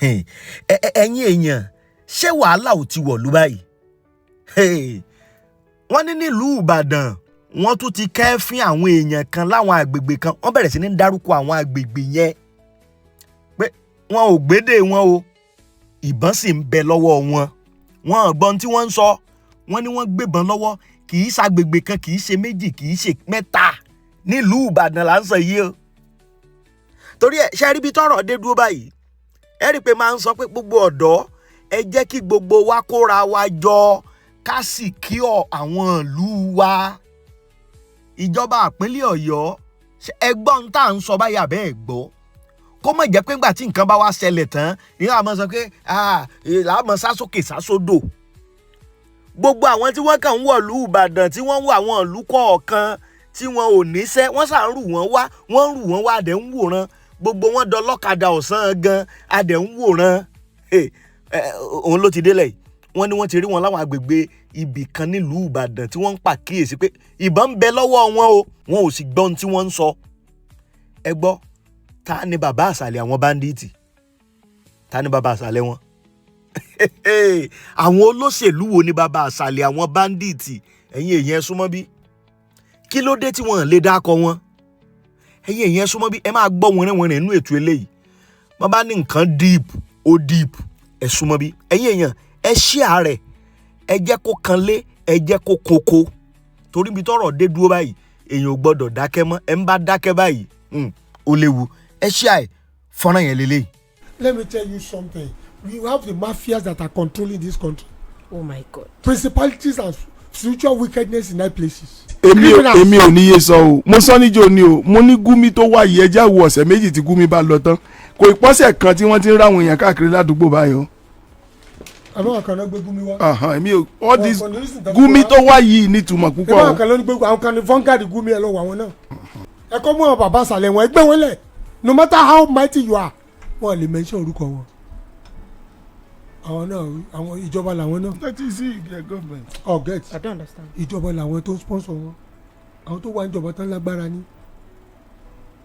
ẹ̀yin èèyàn ṣé wàhálà ò ti wọ̀lú báyìí wọ́n ní nílùú Ìbàdàn wọ́n tún ti kẹ́fín àwọn èèyàn kan láwọn àgbègbè kan wọ́n bẹ̀rẹ̀ sí ní dárúkọ àwọn àgbègbè yẹn pé wọn ò gbédè wọn o ìbọn sì ń bẹ lọ́wọ́ wọn gbọ́n tí wọ́n ń sọ wọ́n ní wọ́n gbébọn lọ́wọ́ kì í ṣàgbègbè kan kì í ṣe méjì kì í ṣe mẹ́ta nílùú Ìbàdàn là ń sọ yìí o torí ẹ ṣe rí bí tọ́rọ̀ dé dúró báyìí ẹ rí i pé máa ń sọ pé gbogbo ọ̀dọ́ ẹ jẹ́ kí gbogbo wa kóra wa jọ ká sì kí àwọn ìlú wa ìjọba ìpínlẹ̀ Ọ̀yọ́ ẹgbọ́n tá à ń sọ báyà bẹ́ẹ̀ gbọ́ kó má jẹ́ pé ńgbà tí nǹkan bá wá ṣẹlẹ̀ tán ní àwọn sọ pé làámọ̀ sásókè sásódò gbogbo àwọn tí wọ́n kàn ń wọ̀lú Ìbàdàn tí wọ́n ń wọ àwọn ìlú kọ̀ọ̀kan tí wọn ò níṣẹ́ wọ́n sà ń rù wọ́n wá adẹ̀ ń wòran gbogbo wọn dọlọ́kadà ọ̀sán gan adẹ̀ ń wòran òun ló ti délẹ̀ wọ́n ní wọ́n ti rí wọn láwọn agbègbè ibì kan nílùú Ìbàdàn tí wọ́n ń pàkíyèsí pé ìbọn ń bẹ lọ́wọ́ wọn o wọn ò sì gbọ́ ohun tí wọ́n ń sọ ẹ gbọ́ ta ni bàbá àsàlẹ̀ àwọn báńdíìtì ta ni bàbá àsàlẹ̀ wọn àwọn olóṣèlú wo ni bàbá àsàlẹ̀ àwọn báńdíìtì ẹ̀yin èèyàn ẹ súnmọ́ bí kí ló dé tí wọ́n lè dákọ wọn ẹ̀yin èèyàn ẹ súnmọ́ bí ẹ máa gbọ́ wọn nínú ètò eléyìí wọ́n bá ní nǹkan deep ẹ súnmọ́ bí ẹ̀yin èèyàn ẹ share rẹ̀ ẹ jẹ́ kó kanlé ẹ jẹ́ kó koko torí bí tọ́rọ̀ dé dúró báyìí èèyàn ò gbọ́dọ̀ dákẹ́ mọ́ ẹ ń bá dákẹ́ báyìí ó léwu ẹ share fọ́nrán yẹn lélẹ́yìí. Let me tell you something. We have the mafias that are controlling this country. Oh my God. Principalities and spiritual wickedness in high places. èmi ò níye sọ o mo sọ níjó ni o mo ní Gumi tó wá yìí ẹjẹ́ àwọ̀ ọ̀sẹ̀ méjì tí Gumi bá lọ tán kò ìpọ́sẹ̀ kan tí wọ́n ti ń ráwọn èèyàn káàkiri ládùúgbò báyìí o. àwọn kan náà gbé Gumi wá. èmi ò all this Gumi tó wá yìí nítumọ̀ púpọ̀ o. àwọn kan ló ní gbé àwọn kan ní fọ́nkàdì Gumi ẹ̀ lọ́wọ́ àwọn náà. ẹ kọ́ mú àwọn bàbá àṣàlẹ̀ wọn ẹgbẹ́ wọn lẹ̀ no matter how mighty you are wọn lè mention orúkọ wọn. àwọn náà àwọn ìjọba làwọn náà. that is it their government. Get. I don't understand. ìjọba làwọn tó sponsor wọn àwọn tó wà níjọba tán lágbára ní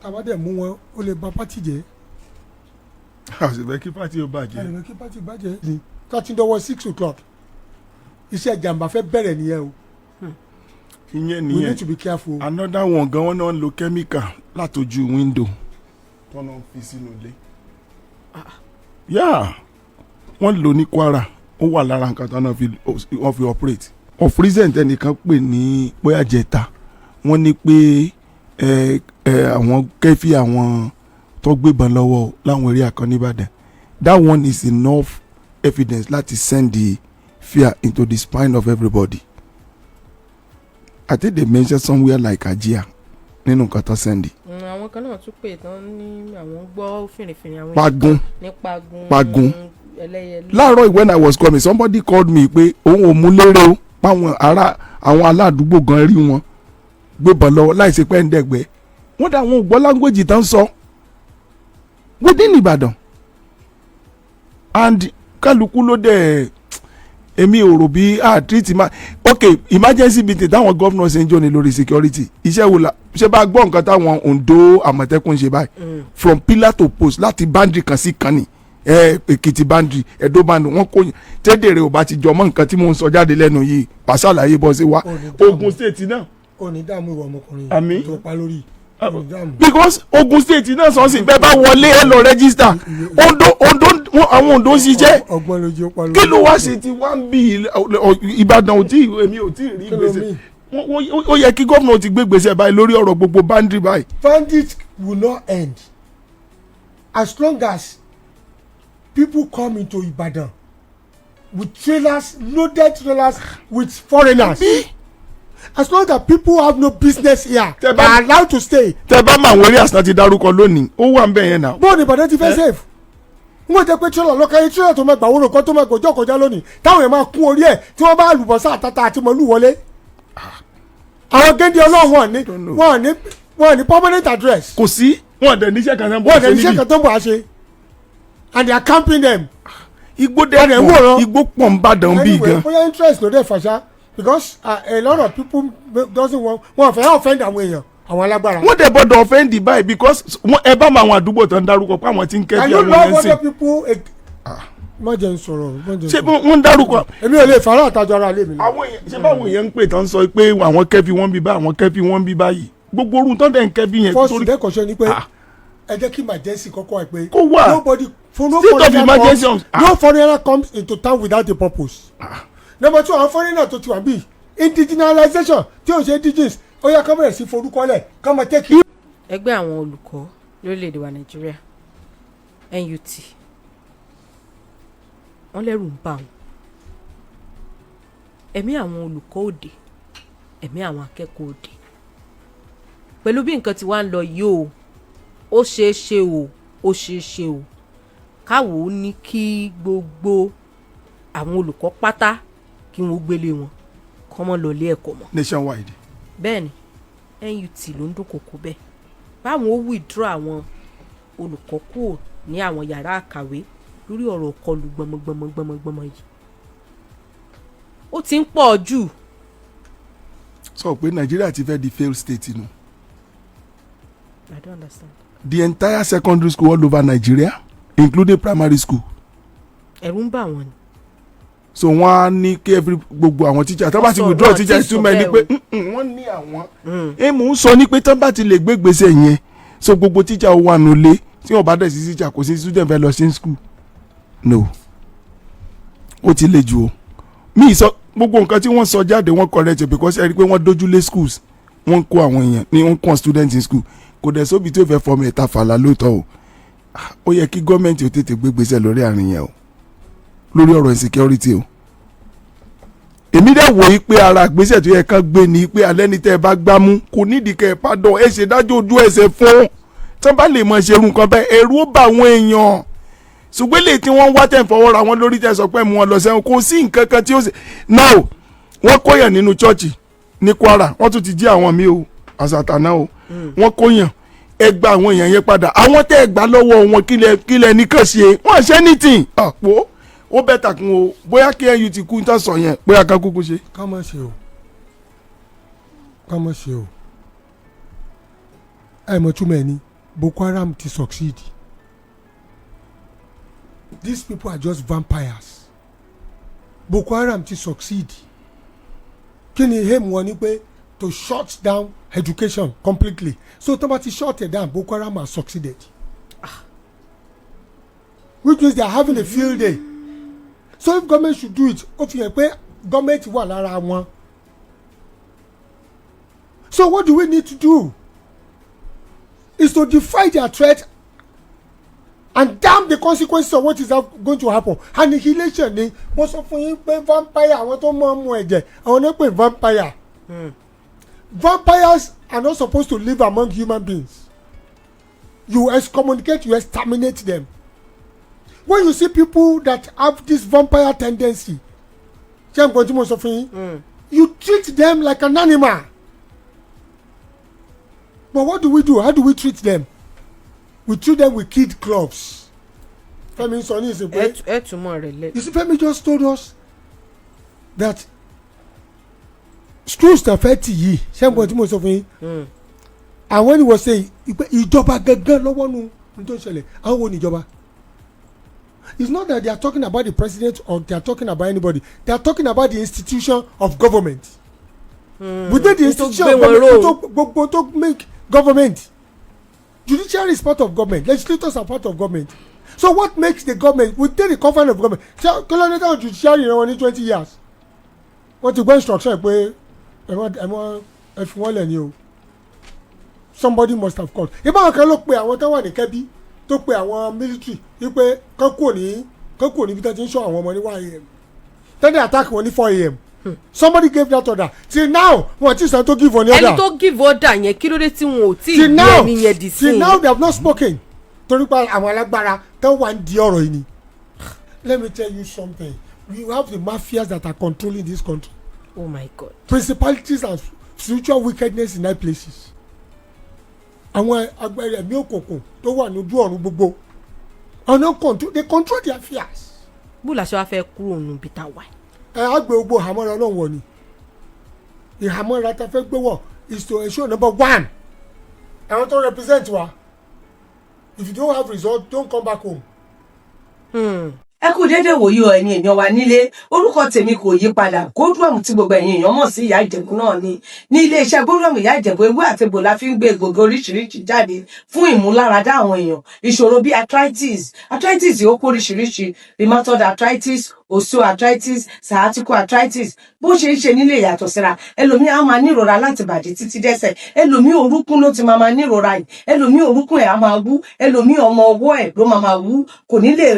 tàbá dẹ̀ mú wọn ó lè bà pátì jẹ́. àṣìbẹ́ kí pátì ó bàjẹ́. àṣìbẹ́ kí pátì bàjẹ́. ní thirty dọwọ́ 6 o'clock iṣẹ́ jàǹbá fẹ́ bẹ̀rẹ̀ nìyẹn o. ìyẹn we need to be careful. another one gan wọn náà ń lo chemical látọjú window tọ́nà fi sínú ilé. wọ́n lò ní Kwara ó wà lára nǹkan tó náà wọ́n fi operate. Present ẹnìkan pè ní bóyá jẹta wọ́n ní pé àwọn kẹ́fì àwọn tó gbébọn lọ́wọ́ láwọn eré àkànní Ìbàdàn. That one is enough evidence láti send the fear into the spine of everybody. I think they mentioned somewhere like Ajia nínú nǹkan tó send. àwọn kan náà tún pè tán ní àwọn gbọ́ fìrìfìrì àwọn Pagun ní Pagun. ẹlẹ́yẹlé. láàárọ̀ when I was coming somebody called me pé òun ò mú lérè o páwọn àwọn aládùúgbò gan rí wọn gbébọn lọ́wọ́ láìsí pé ń dẹ̀gbẹ́ wọ́n dá àwọn ògbọ́ language tán sọ within Ìbàdàn and kálukú ló dẹ̀ èmi ò rò bí treat ok emergency meeting táwọn gómìnà ṣe ń jọ ní lórí security iṣẹ́ wo la ṣe bá gbọ́ nǹkan táwọn Ondo Àmọ̀tẹ́kùn ṣe báyìí from pillar to post láti boundary kan sí kan ní Èkìtì boundary Ẹdó boundary wọn kò tẹ́dẹ̀rẹ̀ ò bá ti jọ mọ́ nǹkan tí mò ń sọ jáde lẹ́nu yìí pàṣàlàyé bọ́ sí wa Ogun State náà. ó ní dààmú ìwà ọmọkùnrin àmì tó pa lórí. because Ogun State náà sọ sí bẹ́ẹ̀ bá wọlé ẹ lọ register Ondo àwọn Ondo ń ṣiṣẹ́ kí ló wá ṣe ti wá ń bí Ìbàdàn ò tí èmi ò tí rí gbèsè ó yẹ kí gómìnà ti gbé gbèsè báyìí lórí ọ̀rọ̀ gbogbo boundary báyìí. Bandits will not end as long as people come into Ibadan with trailers, loaded trailers with foreigners. As long as people have no business here, they are allowed to stay. Tẹ́ bá máa wọlé àṣà ti dárúkọ lónìí ó wà ń bẹ̀ yẹn náà. bọ́ọ̀lù Ìbàdàn ti fẹ́ safe. wọ́n jẹ́ pé trailer lọ́kàyé trailer tó máa gbà wọ́n kan tó máa gbòjọ́ kọjá lónìí táwọn yẹn máa kún orí ẹ̀ tí wọ́n bá àlùbọ́sà àtàtà àti mọ̀lú wọlé. àwọn géńdé ọlọ́run wọ́n ní permanent address. kò sí wọn dẹ̀ níṣẹ́ kan tó ń bọ̀ àṣe and they are camping them. igbó dẹ̀ igbó pọ̀ ń bàdàn bí gan. anyway bóyá interest ló dé fàṣà because a lot of people doesn't want wọn fẹ́ offend àwọn èèyàn àwọn alágbára. wọ́n dẹ̀ gbọ́dọ̀ offend báyìí because ẹ bá máa àwọn àdúgbò tó ń darúkọ pé àwọn tí ń kẹ́ bí àwọn yẹn ń sìn. and you know other people má jẹ́ ń sọ̀rọ̀. ṣé wọ́n ń dárúkọ. èmi ò lè fara àtàjọ ara lé mi. àwọn èèyàn ṣé báwọn èèyàn ń pè tán sọ pé àwọn kẹ́fì wọ́n bí bá àwọn kẹ́fì wọ́n bí báyìí gbogbo orun tán dẹ̀ ń kẹ́fì yẹn. fọ́ọ̀sì lẹ́kọ̀ọ́sẹ́ ni pé ẹ jẹ́ kí emergency kọ́kọ́ ẹ pé kó wà nobody no foreigner comes into town without a purpose. number two àwọn foreigner tó ti wà bí indigenization tí ò ṣe indigenous ó yẹ ká bẹ̀rẹ̀ sí forúkọlẹ̀ ká máa tẹ́kì. ẹgbẹ́ àwọn olùkọ́ lórílẹ̀‐èdè wa nàìjíríà NUT wọ́n lẹ́rù ń bà wọ́n ẹ̀mí àwọn olùkọ́ òde ẹ̀mí àwọn akẹ́kọ̀ọ́ òde pẹ̀lú bí nǹkan ti wá ń lọ yìí o ó ṣeé ṣe o káwo ní kí gbogbo àwọn olùkọ́ pátá kí wọ́n gbélé wọn kọ́ mọ́ lọ ilé ẹ̀kọ́ mọ́. nationwide. bẹ́ẹ̀ ni NUT ló ń dúnkòkò bẹ́ẹ̀ báwọn ó withdraw àwọn olùkọ́ kúrò ní àwọn yàrá àkàwé lórí ọ̀rọ̀ kọlù gbọmọgbọmọ yìí ó ti ń pọ̀ jù. sọ pé nàìjíríà ti fẹ́ di failed state nù. I don't understand. The entire secondary school all over Nigeria including primary school. ẹ̀rù ń bà wọ́n ni. so wọ́n á ní kí gbogbo àwọn teacher tó bá ti withdraw teacher ìtumọ̀ ẹni pé wọ́n ní àwọn. èèmù ń sọ ní pé tó bá ti lè gbé gbèsè yẹn so gbogbo teacher wà nulẹ̀ tí wọ́n bá dẹ̀ sí teacher kò sí student fẹ́ lọ sí school. no ó ti le jù o mi sọ gbogbo nǹkan tí wọ́n sọ jáde wọ́n correct because ẹ rí i pé wọ́n dójúlé schools wọ́n kó àwọn èèyàn ní wọ́n kó students in school kò dẹ̀ sóbi tó fẹ́ fọmọ ẹ̀ta fàlà lóòótọ́ o ó yẹ kí gọ́ọ̀mẹ̀ntì ò tètè gbé gbèsè lórí àárín yẹn o lórí ọ̀rọ̀ insecurity o èmi dẹ̀ wò yí pé ara gbèsè tó yẹ kán gbé ni pé alẹ́ ní tẹ́ ẹ bá gbámú kò nídìí kẹ́ ẹ pardon ẹ ṣe dájọ́ ojú ẹsẹ̀ fún tí wọ́n bá lè mọ ṣerú nǹkan bẹ́ẹ̀ ẹ̀rù ó bà àwọn èèyàn ṣùgbọ́n lè tí wọ́n wá tẹ̀ ń fọwọ́ ra wọn lórí tẹ̀ sọ pé mú wọn lọ sẹ́wọ̀n kò sí nǹkan kan tí ó ṣe now wọ́n kóyàn nínú chọ́ọ̀chì ní Kwara wọ́n tún ti jí àwọn míì o àṣàtàná o wọ́n kóyàn ẹ gba àwọn èèyàn yẹn padà àwọn tẹ́ ẹ gbà lọ́wọ́ wọn kílẹ̀ nìkan ṣe wọ́n ṣe anything àpò ó bẹ́ẹ̀ tàkùn o bóyá kí NUT kú ń tàn sọ yẹn bóyá ká kúkú ṣe. ká má ṣe o ẹ mọ̀ túmọ̀ ẹ ní Boko Haram ti succeed. These people are just vampires. Boko Haram ti succeed. Kí ni aim wọn ni pé to shut down education completely. So tó bá ti shut it down Boko Haram has succeeded. Which means they are having a field day. So if government should do it ó fi hàn pé government wà lára wọn. So what do we need to do? Is to defy their threat and damn the consequences of what is going to happen. Annihilation ni wọ́n sọ fún yín pé vampire àwọn tó mọ̀ ọmọ ẹ̀jẹ̀ àwọn náà pè vampire. Vampires are not supposed to live among human beings. You excommunicate, you exterminate them. When you see people that have this vampire tendency, ṣé nǹkan tí mo sọ fún yín, you treat them like an animal. But what do we do? How do we treat them? We treat them with kid clubs. Femi sọ ní ìsìn pé. ẹ túmọ̀ rẹ̀ lẹ. You see, Femi just told us that schools na fẹ́ tì yìí ṣé nǹkan tí mo sọ fún yín. And when he was saying ìjọba gangan lọ́wọ́ nu ní tó ń ṣẹlẹ̀ àwọn wo ni ìjọba. It's not that they are talking about the president or they are talking about anybody. They are talking about the institution of government. Within the institution of government to make government. Judiciary is part of government. Legislators are part of government. So what makes the government within the confines of government? Colonial and judiciary wọn ní 20 years. Wọ́n ti gbọ́ instruction pé ẹ fi wọ́n lẹ̀ ní o. Somebody must have called. Ìbáwọn kan ló pe àwọn tó wà ní Kẹ́bí tó pe àwọn military wípé kán kúrò níbi tó ti ń ṣọ́ àwọn ọmọ ní 1 a.m. Then they attack wọn ní 4 a.m. Somebody gave that order till now wọn ti sàn tó give on the order. ẹni tó give order yẹn kí ló dé tí wọn ò tí ì gbé ẹni yẹn dì sí. till now they have not spoken torí pé àwọn alágbára tó wà ń di ọ̀rọ̀ yìí ni. Let me tell you something, we have the mafias that are controlling this country. Oh my God. Principalities and spiritual wickedness in high places. Àwọn agbára ẹ̀mí òkùnkùn tó wà lójú ọ̀run gbogbo ọ̀nà they control their affairs. bó la ṣe wá fẹ́ kúrò nù bí ta wà. á gbé gbogbo ìhámọ́ra ọlọ́run wọ̀ ni ìhámọ́ra tá a fẹ́ gbé wọ̀ is to ensure number one àwọn tó represent wa if you don't have result don't come back home. ẹ kú déédéé wòye ọ ẹ̀yin èèyàn wa nílé orúkọ tèmi kò yí padà Godwin tí gbogbo ẹ̀yin èèyàn mọ̀ sí ìyá ìjẹ̀bú náà ni ní iléeṣẹ́ Godwin ìyá ìjẹ̀bú ewé àti egbò la fi ń gbé egbògi oríṣiríṣi jáde fún ìmúláradá àwọn èèyàn ìṣòro bíi arthritis ó kó oríṣiríṣi rheumatoid arthritis osteoarthritis sciatic arthritis bó ṣe ń ṣe nílé ìyàtọ̀ síra ẹlòmíì á máa nírora láti bàdí títí dẹ́sẹ̀ ẹlòmíì orúnkún ló ti máa nírora yìí ẹlòmíì orúnkún ẹ̀ á máa wú ẹlòmíì ọmọ ọwọ́ ẹ̀ ló máa wú kò ní lè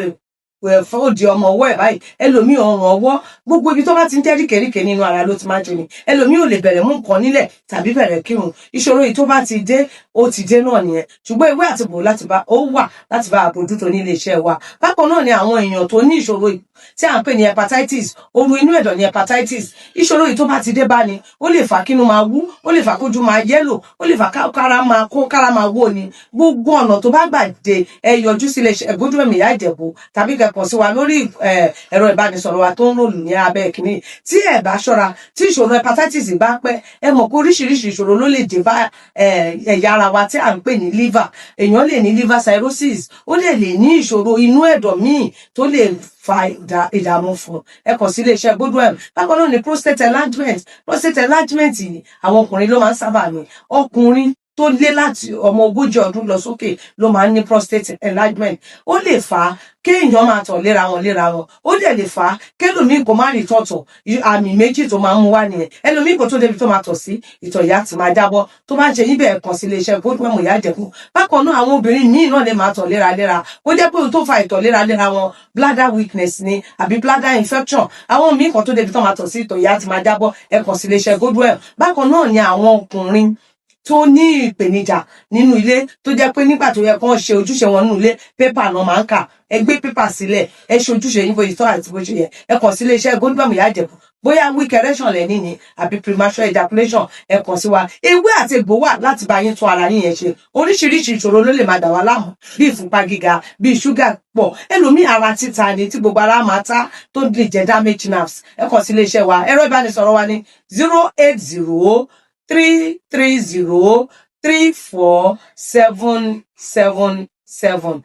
fòdì ọmọ ọwọ́ ẹ̀ báyìí ẹlòmíì ọrùn ọwọ́ gbogbo ibi tó bá ti ń jẹ́ ríkèríkè nínú ara ló ti máa ń ṣe ni ẹlòmíì ò lè bẹ̀rẹ̀ mú nǹkan nílẹ̀ tàbí bẹ̀rẹ̀ kírun ìṣòro yìí tó bá ti dé ó ti dé náà nìyẹn ṣùgbọ́n ewé àti bò ó wà láti bá àbójútó nílé iṣẹ́ wa bákan náà ni àwọn èèyàn tó ní ìṣòro yìí tí à ń pè ní hepatitis oru inú ẹ̀dọ̀ ní hepatitis ìṣòro yìí tó bá ti dé bá ni ó lè fà kínú máa wú ó lè fà kójú máa yẹ́lò ó lè fà kára máa wó ni gbogbo ọ̀nà tó bá gbà dé ẹ yọjú sílé iṣẹ́ Godwin ìyá ìjẹ̀bú tàbí kẹ́kọ̀ọ́ sí wa lórí ẹ̀rọ ìbánisọ̀rọ̀ wa tó ń rò ní abẹ́ kìíní tí ẹ bá ṣọ́ra tí ìṣòro hepatitis bá pẹ́ ẹ mọ̀ pé oríṣiríṣi ìṣòro ló lè dé bá ẹ̀yà ara wa tí à ń pè ní liver èèyàn lè ní liver cirrhosis ó lè ní ìṣòro inú ẹ̀dọ̀ míì tó lè fa ìdààmú fún ẹ kàn sí iléeṣẹ́ Godwin bákan náà ni prostate enlargement yìí àwọn ọkùnrin ló máa ń sábà ní ọkùnrin tó lé láti ọmọ 40 ọdún lọ sókè ló máa ń ní prostate enlargement ó lè fà á kéèyàn máa tọ̀ léra wọn ó dẹ̀ lè fà á kélòmíì kò má rí tọ̀tọ̀ àmì méjì tó máa ń mú wá nìyẹn ẹlòmíì kò tó débi tó máa tọ̀ sí ìtọ̀ ìyá ti máa jábọ́ tó bá ń ṣe níbẹ̀ kàn sí iléeṣẹ́ Godwin ìyá ìjẹ̀bú bákan náà àwọn obìnrin míì náà lè máa tọ̀ léraléra ó jẹ́ pé ohun tó fa ìtọ̀ léraléra wọn bladder weakness ni àbí bladder infection àwọn míì kan tó débi tó máa tọ̀ sí ìtọ̀ ìyá ti máa jábọ́ kàn sí iléeṣẹ́ Godwin bákan náà ni àwọn ọkùnrin tó ní ìpèníjà nínú ilé tó jẹ́ pé nígbà tó yẹ kán ṣe ojúṣe wọn nínú ilé pépà náà máa ń kà ẹ gbé pépà sílẹ̀ ẹ ṣe ojúṣe yín bóyá ìtọ́ àti bó ṣe yẹ ẹ kàn sí iléeṣẹ́ Godwin ìyá ìjẹ̀bú bóyá weak erection lẹ́ni ni àbí premature ejaculation ẹ kàn sí wa ewé àti egbò wà láti bá yín tún ara yín yẹn ṣe oríṣiríṣi ìṣòro ló lè máa dà wá láàmú bí ìfúnpá gíga bí ṣúgà pọ̀ ẹlòmíì ara títa ni tí gbogbo ara máa ta tó lè jẹ́ damage nerves ẹ kàn sí iléeṣẹ́ wa ẹ̀rọ ìbánisọ̀rọ̀ wa ní 08033034777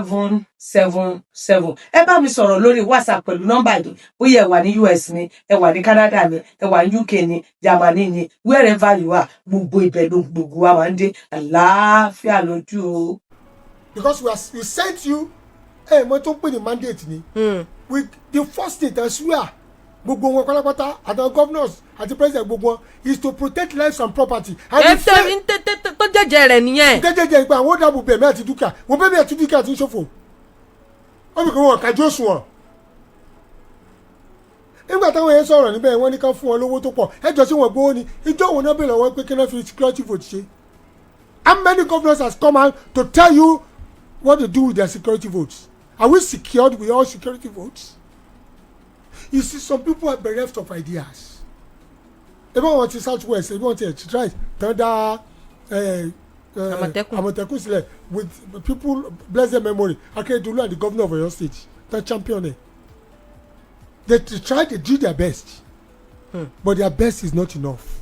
08033034777 ẹ bá mi sọ̀rọ̀ lórí WhatsApp pẹ̀lú nọ́mbà yìí bóyá ẹ wà ní US ni ẹ wà ní Canada ni ẹ wà ní UK ni Germany ni wherever you are gbogbo ibẹ̀ ló gbogbo wa máa ń dé àlàáfíà lójú o. because we sent you mo tún pè ní mandate ni with the first state I swear gbogbo wọn pátápátá àtàwọn governors àti president gbogbo wọn is to protect lives and property. ètò tó jẹjẹ rẹ nìyẹn. jẹjẹrẹ ìgbà àwọn dàbò bẹ̀mí àti dúkìá wọn bẹ̀mí àti dúkìá ti ń ṣòfò wọn bí kò wọn kájú òṣùwọ̀n. nígbà táwọn yẹn sọ̀rọ̀ níbẹ̀ wọ́n ní ká fún wọn lówó tó pọ̀ ẹjọ́ sí wọn gbówó ni ìjọ òun náà bèèrè wọn pé kí wọ́n fi security vote ṣe. How many governors has come out to tell you what to do with their security votes? Are we secured with all security votes? You see, some people are bereft of ideas. Even want to Southwest, even want to try Thunder, Amotekun Sele with people, bless their memory. Akeredolu and the governor of Oyo State, that champion. They try to do their best, but their best is not enough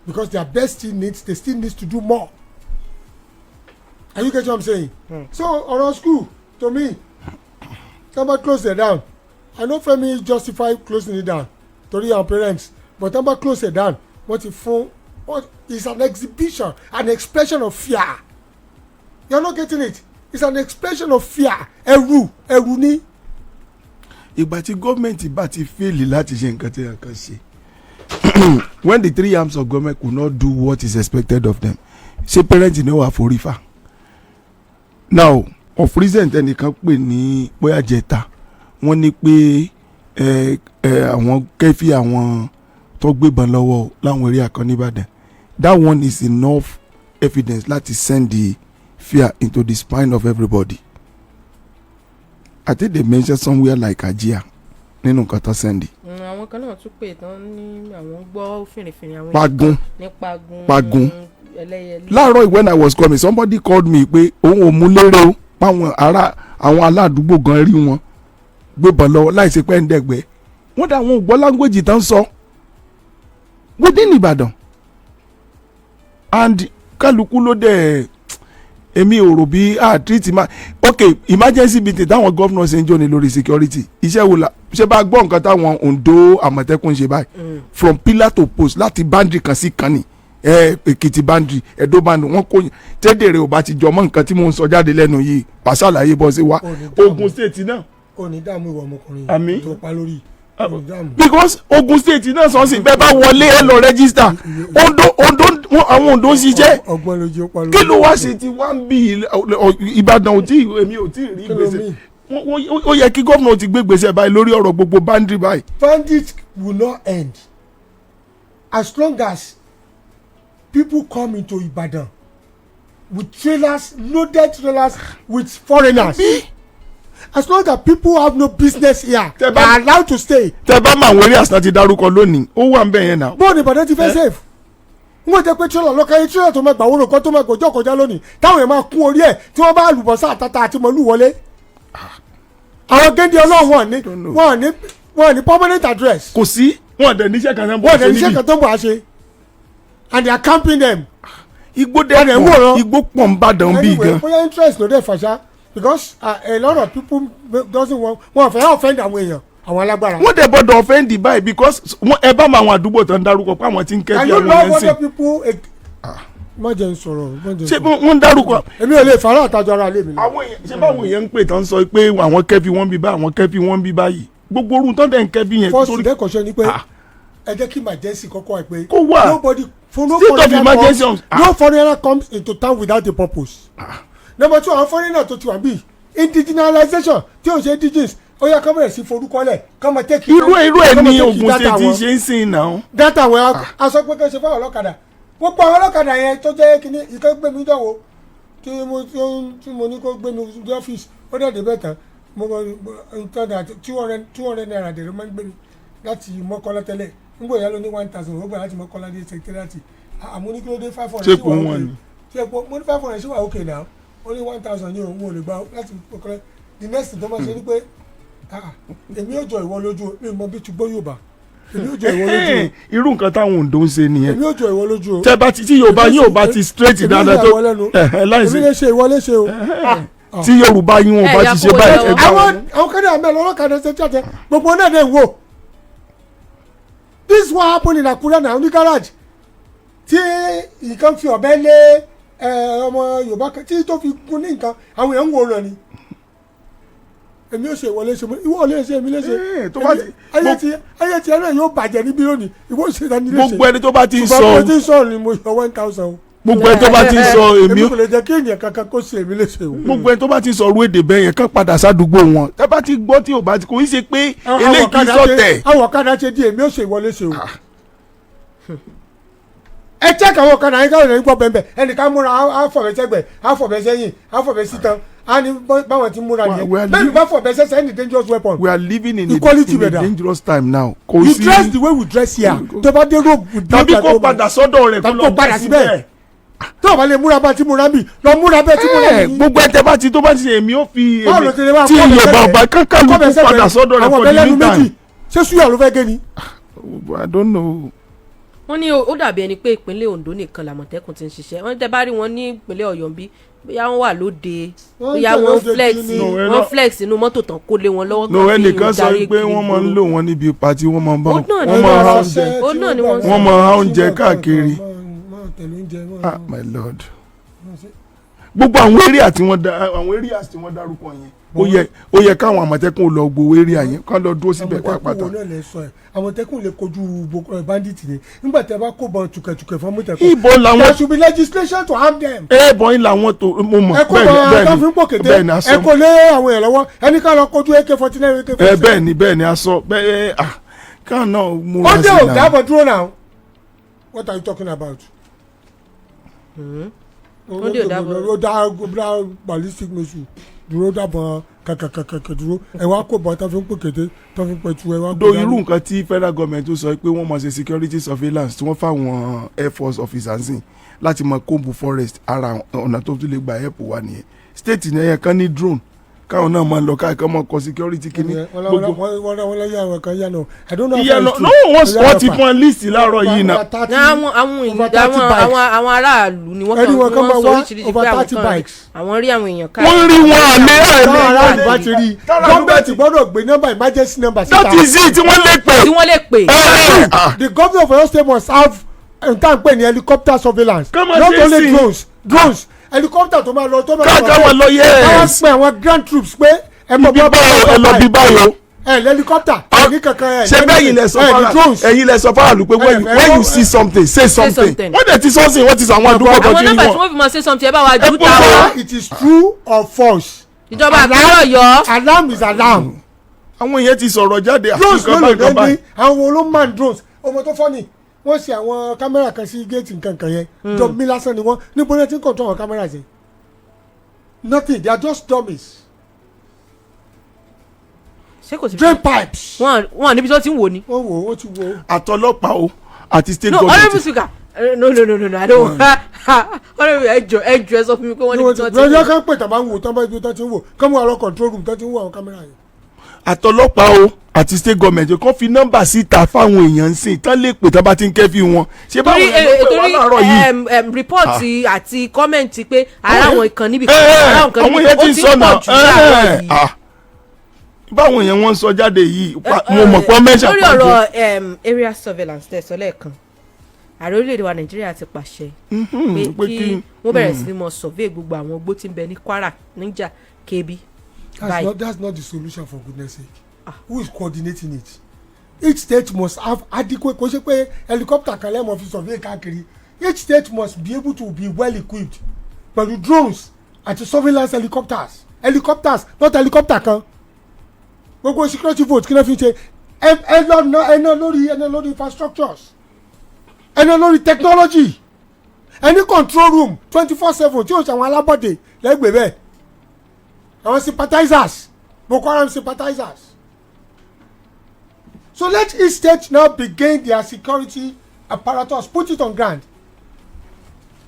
because their best still needs to do more. Are you getting what I'm saying? So around school, to me, somebody close it down. I know Femi justify closing it down to our parents, but somebody close it down. What is an exhibition, an expression of fear. You're not getting it. It's an expression of fear. Ẹ̀rù ni. Ìgbà tí gọ́ọ̀mẹ̀ntì bá ti fẹ́ẹ̀lì láti ṣe nǹkan tí a kan ṣe. When the three arms of government could not do what is expected of them, ṣé parents ní wà forí fa. Now of recent ẹnìkan pè ní bóyá jẹta wọ́n ní pé àwọn kẹ́fì àwọn tó gbébọn lọ́wọ́ láwọn eré àkànní Ìbàdàn. That one is enough evidence láti send the fear into the spine of everybody. I think they mentioned somewhere like Ajia nínú nǹkan tó sẹ́ndì. àwọn kan náà tún pè tán ní àwọn gbọ́ fìrìfìrì àwọn pagun ẹlẹ́yẹlé. láàárọ̀ when I was coming somebody called me pé òun ò mú lérè o páwọn ará àwọn aládùúgbò gan rí wọn gbébọn lọ́wọ́ láìsí pé ń dẹ̀gbẹ́ wọ́n dà wọn ò gbọ́ language tán sọ within Ìbàdàn and kálukú ló dẹ̀ èmi ò rò bí treat ok emergency meeting táwọn gómìnà ṣe ń jọ ní lórí security iṣẹ́ wo la ṣe bá gbọ́ nǹkan táwọn Ondo Àmọ̀tẹ́kùn ṣe báyìí from pillar to post láti boundary kan sí kan ní Èkìtì boundary Ẹdó boundary wọn kò tẹ́dẹ̀rẹ̀ ò bá ti jọmọ́ nǹkan tí mò ń sọ jáde lẹ́nu yìí pàṣàlàyé bọ́ sí wa Ogun State náà. ò ní dààmú ìwà ọmọkùnrin Àmín. tó pa lórí. Because Ogun State náà sọ sí bẹ́ẹ̀ bá wọlé ẹ lọ register àwọn Ondo ń ṣiṣẹ́ ọgbọ́n lójú ó pa lórí. kí ló wá ṣe ti wá ń bí Ìbàdàn ò tí èmi ò tí rí gbèsè ó yẹ kí gómìnà ti gbé gbèsè báyìí lórí ọ̀rọ̀ gbogbo boundary báyìí. Bandits will not end as long as people come into Ibadan with trailers, loaded trailers with foreigners. As long as people have no business here, they are allowed to stay. Tẹ bá máa wọlé àṣà ti dárúkọ lónìí ó wà ń bẹ̀ yẹn náà. bóòdù Ìbàdàn ti fẹ́ safe. n kò jẹ́ pé trailer lọ́kàn yín trailer tó máa gbà wóró kan tó máa gbòjọ́ kọjá lónìí táwọn èèyàn máa kún orí ẹ̀ tí wọ́n bá àlùbọ́sà àtàtà àti mọ̀lú wọlé. àwọn géńdé ọlọ́run wọn ní permanent address. kò sí wọn dẹ̀ níṣẹ́ kan tó ń bọ̀ wọn dẹ̀ níṣẹ́ kan tó ń bọ̀ àṣe and they are camping them. igbó dẹ̀ pọ̀ igbó pọ̀ ń bàdàn bí gan. anyway bóyá interest ló dé fàṣà because a lot of people doesn't want wọn fẹ́ offend àwọn èèyàn àwọn alágbára. wọ́n dẹ̀ gbọ́dọ̀ offend báyìí because ẹ bá máa àwọn àdúgbò tó ń darúkọ pé àwọn ti ń kẹ́bí àwọn yẹn ń sìn. má jẹ́ ń sọ̀rọ̀. ṣé wọ́n ń darúkọ. èmi ò lè fara àtàjọ ara lé mi. àwọn èèyàn ṣé báwọn èèyàn ń pè tán sọ pé àwọn kẹ́bí wọ́n bí báyìí àwọn kẹ́bí wọ́n bí báyìí gbogbo orun tó dẹ̀ ń kẹ́bí yẹn. first day kọ̀ṣẹ́ ni pé ẹ jẹ́ kí emergency kọ́kọ́ ẹ pé kó wà nobody no foreigner comes into town without a purpose. number two àwọn foreigner tó ti wà bí indigenization tí ò ṣe indigenous ó yẹ kọ́ bẹ̀rẹ̀ sí forúkọlẹ̀ kọ́ mọ tẹ́kì. irú ẹ̀ ní Ogun State ti ṣe ń sìn náà. data wọn a sọ pé kí n ṣe fáwọn ọlọ́kadà gbogbo àwọn ọlọ́kadà yẹn tó jẹ́ kíní ìkẹ́ gbé mi dánwò tí mo ní kó gbé mi dé ọ́fíìsì ó dẹ̀ dé bẹ́ẹ̀ tán mo ìtọ́jà 200 naira dèrè máa ń gbé mi láti Mọ́kọ́lá tẹ́lẹ̀ nígbà yẹn ló ní 1000 ó gbà láti Mọ́kọ́lá dé secretariat àmọ́ ní kí ló dé 500 ṣé kò wọ́n ni. ṣé mo ní 500 ṣé wà okay now ó ní 1000 ní òun ò lè gbà láti Mọ́kọ́lá the next tó máa ṣe ni pé èmi ò jọ ìwọ lójú mi mọ bí tùgbọ́ Yorùbá èmi ò jọ ìwọ lójú. irú nǹkan táwọn Ondo ń ṣe nìyẹn. èmi ò jọ ìwọ lójú o. tẹ bá ti tí Yorùbá ti straight dáadáa tó láìsí. èmi lè ṣe ìwọ lè ṣe o. tí Yorùbá yín wọn bá ti ṣe báyìí. àwọn kan ní àmì ọlọ́kadà ṣe tíyàtẹ̀ gbogbo náà dẹ̀ wò. this what happen in Akure na ní garage tí nǹkan fi ọ̀bẹ lé ọmọ Yorùbá tí tó fi kún ní nǹkan àwọn èèyàn ń wò lọ ni èmi ò ṣe ìwọlé ṣe ìwọ lè ṣe èmi lè ṣe ayé tí ẹ̀rọ yóò bàjẹ́ níbí lónìí ìwọ ṣe ìdánilé ṣe gbogbo ẹni tó bá ti ń sọ ṣùgbọ́n mo ti ń sọ ni mo yọ 1000 gbogbo ẹni tó bá ti ń sọ èmi kò lè jẹ́ kí ènìyàn kankan kó ṣe èmi lè ṣe o. gbogbo ẹni tó bá ti ń sọ ọ̀rọ̀ èdè bẹ́ẹ̀ yẹn kán padà sádùúgbò wọn tẹ́ bá ti gbọ́ tí ò bá ti kò í ṣe pé eléyìí kì í sọ̀tẹ̀. àwọn ọ̀kadà ṣe di èmi ò ṣe ìwọlé ṣe o. ẹ check àwọn ọ̀kadà yín káwọn ènìyàn gbọ́ bẹ́ẹ̀ ẹnìkan múra àfọ̀bẹ́sẹ́gbẹ̀ àfọ̀bẹ́sẹ́yìn àfọ̀bẹ́sítan ani báwọn ti múra yẹn bẹ́ẹ̀ni bá fọ̀bẹ́sẹ́sẹ́ any dangerous weapon. we are living in a dangerous time now. you dress the way we dress here tó bá dé robe. tàbí kó padà sọ́dọ̀ rẹ̀ kó lọ padà síbẹ̀ tó o bá lè múra bá ti múra bí lọ múra bẹ́ẹ̀ tí múra bí. gbogbo ẹtẹ bá ti tó bá ti ṣe èmi ó fi èmi tí yorùbá ọba kankan ló kó padà sọ́dọ̀ rẹ̀ for the meantime. ṣé suya ló fẹ́ gé ni. I don't know. wọ́n ní ó dàbí ẹni pé ìpínlẹ̀ Ondo nìkan làmọ̀tẹ́kùn ti ń ṣiṣẹ́ wọ́n tẹ́ bá rí wọn ní ìpínlẹ̀ Ọ̀yọ́ bí bóyá wọ́n wà lóde bóyá wọ́n flex inú mọ́tò tán kó lé wọn lọ́wọ́. no ẹnìkan sọ pé wọ́n máa ń lò wọ́n níbi pàtí wọ́n máa ń bá wọ́n máa ń oúnjẹ káàkiri. Ah my lord. gbogbo àwọn area tí wọ́n dárúkọ yẹn ó yẹ káwọn àmọ̀tẹ́kùn lọ gbowó area yẹn kán lọ dúró síbẹ̀ pàápàá. àmọ̀tẹ́kùn lè kojú bandit ni nígbà tí a bá kó bọ̀ tùkẹ̀tùkẹ̀ fún àmọ̀tẹ́kùn. ibo làwọn there should be legislation to harm them. bọ̀ yín làwọn tó mo mọ̀ bẹ́ẹ̀ ni ẹ kò lé àwọn èèyàn lọ́wọ́ ẹni ká lọ kojú AK-49 AK-47. bẹ́ẹ̀ ni aṣọ bẹ́ẹ̀ káwọn náà múra sí náà. ó dé òkè àbọ̀ dúró náà what are you talking about? ó dé òdàbọ̀ ó dá ballistic missile dúró dàbọ̀ kàkàkàkà dúró ẹ wá kó bọ̀ tó fi ń pè kété tó fi ń pè tu ẹ wá. do irú nǹkan tí federal government tó sọ pé wọ́n máa ṣe security surveillance tí wọ́n fáwọn air force officers sìn láti máa kóńbù forest ara ọ̀nà tó tún lè gba help wà nìyẹn state yẹn kan ní drone káwọn náà máa lọ káàkiri ọmọ kan security kìíní. wọ́n lọ yá àwọn kan yá náà I don't know. wọ́n ti fún list láàárọ̀ yìí náà. àwọn aráàlú ni wọ́n kàn wọ́n sọ oríṣiríṣi pé àwọn rí àwọn èèyàn káàkiri. wọ́n rí wọn àlẹ́ táwọn aráàlú bá ti rí gọ́ọ̀mẹ̀ntì gbọ́dọ̀ gbé nọ́mbà emergency number síta. that is it tí wọ́n lè pè. The governor of Oyo State must have nǹkan pè ní helicopter surveillance not only drones helicopter tó máa lọ tó máa lọ káwọn lọ yes káwọn pè àwọn ground troops pé ẹ mọ̀ bí ẹ lọ bí báyọ̀ helicopter ní kankan ṣe bẹ́ẹ̀ ẹ̀yin lẹ sọ fáwọn àlùpẹ́ when you see something say something wọ́n dẹ̀ ti sọ́ọ̀sì wọ́n ti sọ àwọn àdúgbò kan tí wọ́n. àwọn nọ́mbà tí wọ́n fi máa say something ẹ bá wa jù tá wọn. it is true or false. ìjọba àgbẹ̀rọ̀ yọ. alarm is alarm. àwọn èèyàn ti sọ̀rọ̀ jáde drones ló lè ní àwọn olóman drones ọmọ tó fọ́ ni wọ́n ṣe àwọn kámẹ́rà kan sí géètì nǹkan yẹn dọ̀mí lásán ni wọ́n níbo ni wọ́n ti ń control àwọn kámẹ́rà yẹn nothing they are just dummies. drain pipes. wọ́n níbi tí wọ́n ti ń wò ni. wọ́n ti wò. àtọlọ́pàá o àti state government. no honourable speaker no I don't ẹjọ ẹ sọ fún mi pé wọ́n níbi tí wọ́n ti ń wò. lọ́jọ́ kan pè tàbá ń wò tán bá ibi tó ti ń wò kán mú àwọn control room tó ti ń wò àwọn kámẹ́rà yẹn. àtọlọ́pàá o àti state government kan fi nọ́mbà síta fáwọn èèyàn sìn tán lè pè tán bá ti ń kẹ́fì wọn. ṣé báwọn èèyàn pè wọ́n láàárọ̀ yìí. torí rìpọ́ọ̀tì àti kọ́mẹ̀ntì pé ara àwọn ìkan níbi kan ara àwọn ìkan níbi kan ó ti ń pọ̀ jù láàárọ̀ yìí. báwọn èèyàn wọ́n ń sọ jáde yìí mo mọ̀ pé mẹ́sàn-án pàjọ́. lórí ọ̀rọ̀ area surveillance tẹ̀sán lẹ́ẹ̀kan ààrẹ orílẹ̀-èdè wa nàìjíríà ti pàṣẹ pé kí wọ́n bẹ̀rẹ̀ sí ní mọ survey gbogbo àwọn igbó tí ń bẹ ní Kwara Niger Kebbi. That's not the solution for goodness sake. Who is coordinating it? Each state must have adequate kò ṣe pé helicopter kan lẹ́mọ̀ fi survey káàkiri. Each state must be able to be well equipped pẹ̀lú drones àti surveillance helicopters not helicopter kan. Gbogbo security vote kí ló fi ṣe ẹnà lórí infrastructures ẹnà lórí technology ẹni control room 24/7 tí o ṣe àwọn alábọ̀dé lẹ́gbẹ̀ẹ́ bẹ́ẹ̀ àwọn sympathizers Boko Haram sympathizers. So let each state now begin their security apparatus, put it on ground.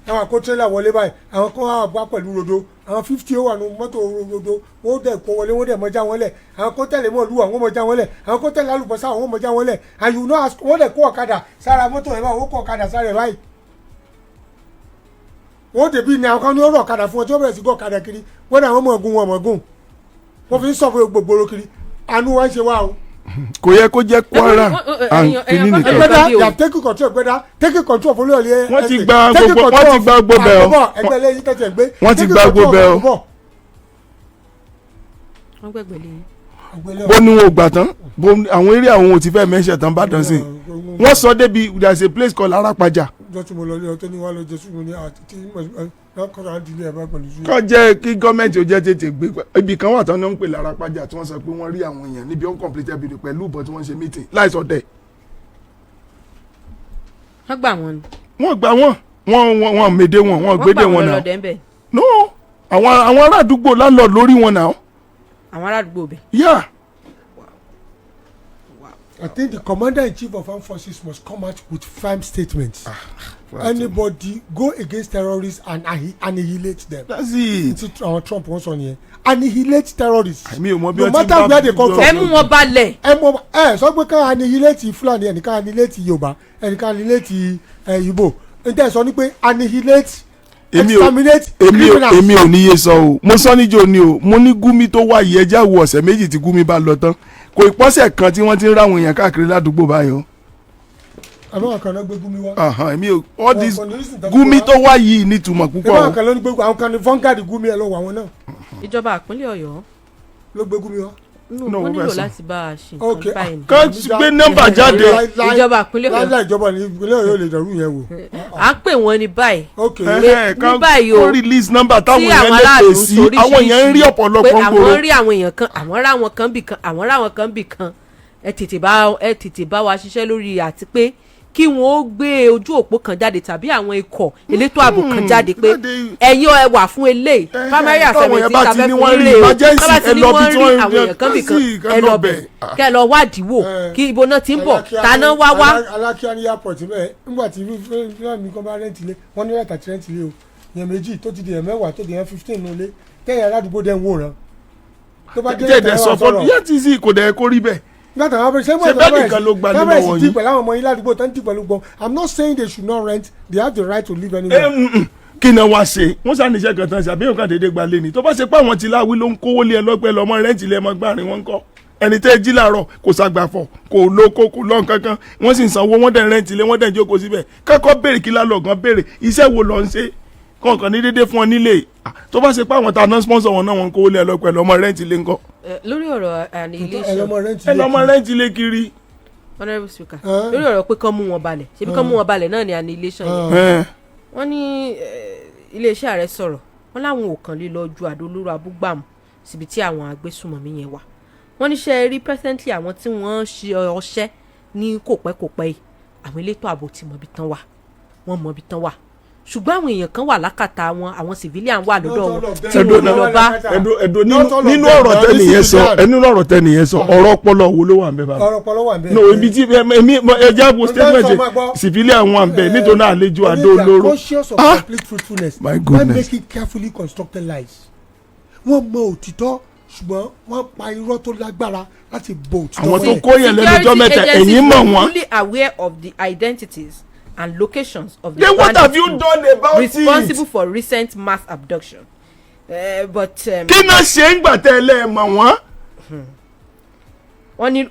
Àwọn kó trailer wọlé báyìí àwọn kan wà bá pẹ̀lú rodo àwọn 50 ó wà ní mọ́tò rodo wọ́n dẹ̀ kó wọlé wọ́n dẹ̀ mọ́já wọn lẹ̀ àwọn kó tẹ̀lé mọ́ lu àwọn mọ́já wọn lẹ̀ àwọn kó tẹ̀lé alùbọ́sà àwọn mọ́já wọn lẹ̀ and you know ask wọ́n dẹ̀ kó ọ̀kadà sára mọ́tò ẹ̀ báyìí wọ́n kó ọ̀kadà sára ẹ̀ báyìí. wọ́n dẹ̀ bí ní àwọn kan ní ó rọ̀ ọ̀kadà fún wọn tí wọ́n bẹ̀rẹ̀ sí gọ́ ọ̀kadà kiri wọ́n dẹ̀ àwọn ọmọ ogun wọn ọmọ ogun wọ́n fi ń sọ fún gbogbo kiri àánú wa ń ṣe wá o. kò yẹ kó jẹ́ Kwara kìíní nìkan. ẹgbẹ́dá yà taking control ẹgbẹ́dá taking control fún olóòlì ẹ. wọ́n ti gba gbogbo bẹ́ẹ̀ o. ẹgbẹ́ lẹ́yìn tẹ̀sẹ̀ gbé. wọ́n ti gba gbogbo bẹ́ẹ̀ o. wọ́n gbẹ̀gbẹ̀ lẹ́yìn. bó ní wọn ò gbà tán àwọn eré àwọn ò ti fẹ́ mẹ́sẹ̀ tán bá dán sí i wọ́n sọ débi there is a place called Arapaja. jọ́tí mo lọ ilé ọtọ́ ní wàá lọ jésù mi ní àti kọ́ra àdìlẹ̀ ẹ̀ bá pẹ̀lú sí. kọ́ jẹ́ kí gọ́ọ̀mẹ̀ntì ò jẹ́ tètè gbé ibì kan wà tán ní wọ́n ń pè l'Arapaja tí wọ́n sọ pé wọ́n rí àwọn èèyàn níbi uncompleted building pẹ̀lú ìbọn tí wọ́n ṣe meeting láìsọ dẹ̀. wọ́n gbà wọ́n ni. wọ́n gbà wọ́n mèdè wọ́n gbédè wọn náà. wọ́n gbà wọ́n lọ́dẹ̀ ń bẹ̀. no àwọn ará àdúgbò landlord lórí wọn náà. àwọn ará àdúgbò bẹ̀. yeah. I think the commander-in-chief of armed forces must come out with firm statements. Anybody go against terrorists and annihilate them. That's it. It's our Trump wants on here. Annihilate terrorists. No matter where they come from. ẹ mú wọn balẹ̀. Sọ pé ká annihilate Fulani ẹnìkan annihilate Yorùbá ẹnìkan annihilate Igbo. Ǹjẹ́ sọ ni pé annihilate exterminate criminals. èmi ò níye sọ o mo sọ níjó ni o mo ní Gumi tó wá yìí ẹjẹ́ wo ọ̀sẹ̀ méjì tí Gumi bá lọ tán kò ìpọ́sẹ̀ kan tí wọ́n ti ń ráwọn èèyàn káàkiri ládùúgbò báyìí o. àwọn kan náà gbé Gumi wá. èmi ò all this Gumi tó wá yìí nítumọ̀ púpọ̀ o. àwọn kan ló ń gbé àwọn kan ní fọ́nkàdì Gumi ẹ̀ lọ́wọ́ àwọn náà. ìjọba ìpínlẹ̀ Ọ̀yọ́ ló gbé Gumi wá. wọ́n nílò láti bá a ṣe nǹkan báyìí ni. kàn gbé nọ́mbà jáde. ìjọba ìpínlẹ̀ Ọ̀yọ́. láìláì ìjọba ní ìpínlẹ̀ Ọ̀yọ́ lè dẹ̀rú yẹn wò. à ń pè wọ́n ní báyìí. ní báyìí o kàn release nọ́mbà táwọn èèyàn lè pè sí àwọn èèyàn ń rí ọ̀pọ̀lọpọ̀ ń gbòòrò. àwọn rí àwọn èèyàn kan àwọn rá wọn kan bì kan àwọn rá wọn kan bì kan ẹ tètè bá wa ṣiṣẹ́ lórí àti pé kí wọn ó gbé ojú òpó kan jáde tàbí àwọn ikọ̀ elétò ààbò kan jáde pé ẹ̀yin ẹ wà fún eléyìí primary assembly tí ká fẹ́ fún ilé o tọ́ba ti ní wọ́n rí àwọn èèyàn kan bì kan ẹ lọ bẹ̀ kẹ́ ẹ lọ wádìí wò kí ibo náà ti ń bọ̀ tàná wá wá. alákíá ní airport bẹ́ẹ̀ nígbà tí fúlàní kan bá rẹ́ǹtì lé wọ́n ní láti rẹ́ǹtì lé o yẹn méjì tó ti di yẹn mẹ́wàá tó di yẹn 15 nulẹ̀ tẹ́yìn aládùúgbò dẹ́ ń wòran tó bá jẹ́ẹ̀dẹ̀ sọ fọ́ọ̀dù yẹn ti sí kò dẹ̀ kó rí bẹ́ẹ̀. Nígbà táwọn abẹ́rẹ́ ṣé bẹ́ẹ̀ nìkan ló gba nínú wọn yìí. pẹ̀lú àwọn ọmọ yín ládùúgbò tó ń dì pẹ̀lú gbọ́n. I'm not saying they should not rent, they have the right to live anywhere. Kí ni wàá ṣe wọ́n sá níṣẹ́ kan tán ṣàbíyàn kan déédéé gba lé ni tó bá ṣe pé àwọn tí láwí ló ń kówó lé ẹ lọ́gbẹ́ lọ́mọ rẹ́ǹtì lé ẹmọ gbárin wọn kọ́ ẹni tẹ́ jí làárọ̀ kò ṣàgbàfọ̀ kò lóko kò lọ́n kankan wọ́n sì ń sanwó wọ́n dẹ̀ rẹ́ǹtì lé wọ́n dẹ̀ jókòó síbẹ̀ kẹ́kọ̀ọ́ béèrè kí lálọ́gán béèrè iṣẹ́ wo lọ ń ṣe kọ̀ọ̀kan ní déédéé fún ọ nílé tó bá ṣe pé àwọn tá a ná sponsor wọn náà wọn kówó lé ẹ lọ́gbẹ́ lọ́mọ rẹ́ǹtì lé ńkọ́. lórí ọ̀rọ̀ annihilation ẹ lọ́mọ rẹ́ǹtì lé kiri. honourable speaker lórí ọ̀rọ̀ pé kán mú wọn balẹ̀ ṣebí kán mú wọn balẹ̀ náà ni annihilation yẹn wọ́n ní iléeṣẹ́ ààrẹ sọ̀rọ̀ wọ́n láwọn ò kàn lè lọ ju àdó olóró abúgbàmù síbi tí àwọn agbésùmọ̀mí yẹn wà wọ́n níṣẹ́ rí presently àwọn tí wọ́n ṣe ọṣẹ́ ní kòpẹ́kòpẹ́ yìí àwọn elétò ààbò ti mọ̀bí tán wà wọ́n mọ̀bí tán wà ṣùgbọ́n àwọn èèyàn kan wà lákàtà wọn àwọn civilian wà lọ́dọ̀ wọn tí wọ́n lọ bá. ẹ̀dọ̀ nínú ọ̀rọ̀ tẹ́nìyẹn sọ ọ̀rọ̀ ọpọlọ wo ló wà ń bẹ báyìí. ọ̀rọ̀ ọpọlọ wà ń bẹ. no ibi tí ẹja wo statement civilian wà ń bẹ nítorí àlejò àdó olóró. conscious of complete truthfulness. My goodness. when making carefully constructed lies. wọ́n mọ òtítọ́ ṣùgbọ́n wọ́n pa irọ́ tó lágbára láti bo òtítọ́. àwọn tó kó yẹn lẹ́nu ọjọ́ mẹ́ta ẹ̀yìn mọ̀ wọ́n. fully aware of the identities and locations of the then what have you done about responsible it? for recent mass abduction. But kí náà ṣe ń gbà tẹ́lẹ̀ mọ̀ wọ́n. wọ́n ní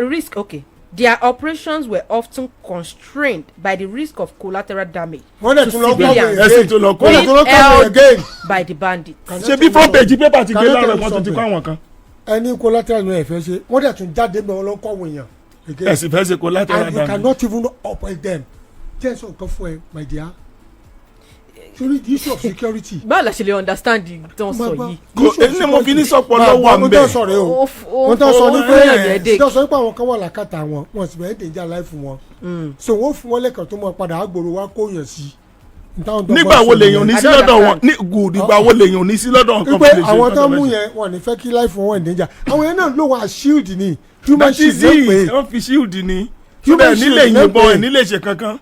risk okay their operations were often constrained by the risk of collateral damage to civilians being held by the bandits. ṣe bí front page paper ti gbé lára ẹ̀kọ́ tó ti kọ́ àwọn kan. ẹni collateral náà ẹ fẹ́ ṣe wọ́n dẹ̀ tún jáde mọ́ wọn ló ń kọ́ àwọn èèyàn. ẹ̀sìn fẹ́ ṣe collateral and damage. you cannot even operate them. jẹ́ sọ nǹkan fún ẹ my dear. sorry the issue of security. báwo la ṣe lè understand the tán sọ yìí. èyí ni mo fi ní sọpọ lọ́wọ́ mo àmbẹ. tẹ́ sọ̀rọ̀ o mo tẹ́ sọ ní pé àwọn kan wà lákàtà wọn wọn sì bẹ̀rẹ̀ dèjà láì fún wọn. so wọ́n fún wọn lẹ́kàn tó mọ padà àgbòrò wa kó yàn sí. nígbà wo lèèyàn ní sí lọ́dọ̀ wọn ní gùd ìgbà wo lèèyàn ní sí lọ́dọ̀ wọn. pé àwọn tó mú yẹn wọn ní fẹ́ kí láì fún wọn dèjà àwọn yẹn náà lò wọn shield ni human shield ló pé. wọ́n fi shield ni human shield nílé ìyìnbọn ẹ̀ nílé ìṣe kankan.